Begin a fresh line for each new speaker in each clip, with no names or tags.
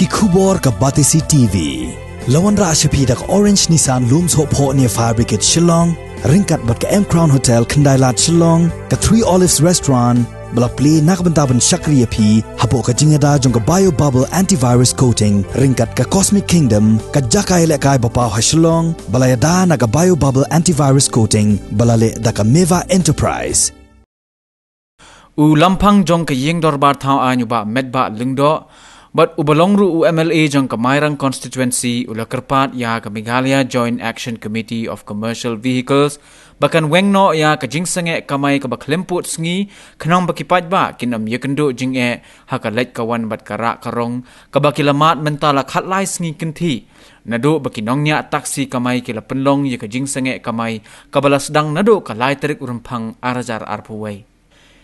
ki khubor ka batisi TV lawan ra ashapi dak Orange Nissan looms hop ho near Fire Brigade Shillong ringkat bat ka M Crown Hotel Kandailat Shillong ka 3 Olives Restaurant bala play nakbantaban Shakriya P hapo ka jingada jong ka bio bubble antivirus coating ringkat ka Cosmic Kingdom ka jakai le kai bapaw ha Shillong bala yada na ka bio bubble antivirus coating bala le da ka Meva Enterprise
u Lamphang jong ka Ïingdorbar Thawaiñ ba medba lingdo but ubalongru u MLA jong ka Mairang constituency ula Kyrpad ya ka Meghalaya Joint Action Committee of Commercial Vehicles bakan wengno ya ka Sangeh kamai ka baklemput sngi khnang bakipaj ba kinam yakendo Jingïakhih ha ka lek kawan bat kara karong ka bakilamat mentala khatlai sngi kinthi nado bakinongnya taksi kamai kila penlong ya ka Sangeh kamai kabala sedang nado ka lai terik urempang arajar arpuwai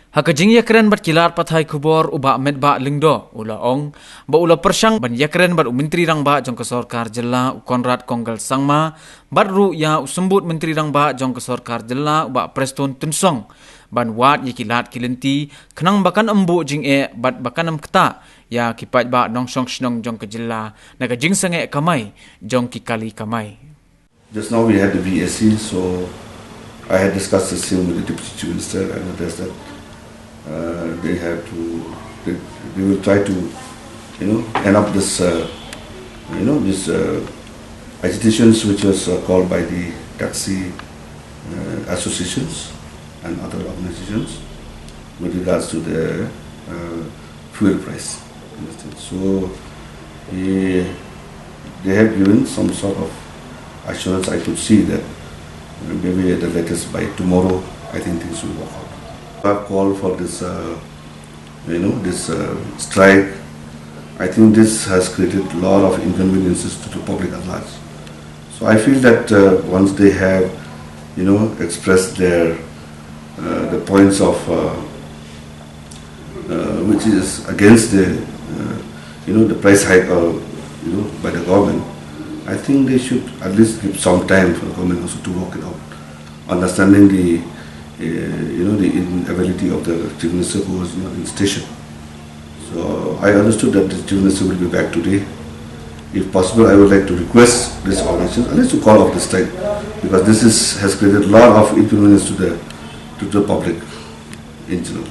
haka Jingïakhih bat kilat pathai khubor uba medba lingdo ula ong ba ula persang ban Jingïakhih bat menteri rang ba jong ka sarkar jilla Konrad Konggal Sangma bat ru ya usembut menteri rang ba jong ka sarkar jilla uba Preston Tunsong ban wat yikilat kilenti khnang bakan embu Jingïakhih bat bakan kta ya kipat ba nongsong snong jong ka jilla naga Sangeh kamai jong kikali kamai.
Just now we had the BSc, so I had discussed this thing with the Deputy Chief Minister and addressed that they will try to, end up this, agitations which was called by the taxi associations and other organizations with regards to the fuel price. So they have given some sort of assurance. I could see that maybe at the latest by tomorrow, I think things will work out. I have called for this, strike. I think this has created a lot of inconveniences to the public at large. So I feel that once they have, expressed their the points of which is against the, the price hike, by the government, I think they should at least give some time for the government also to work it out, understanding the the inability of the Chief Minister who was not in station. So I understood that the Chief Minister will be back today. If possible, I would like to request this organization at least to call off the strike, because this has created a lot of inconvenience to the public in general.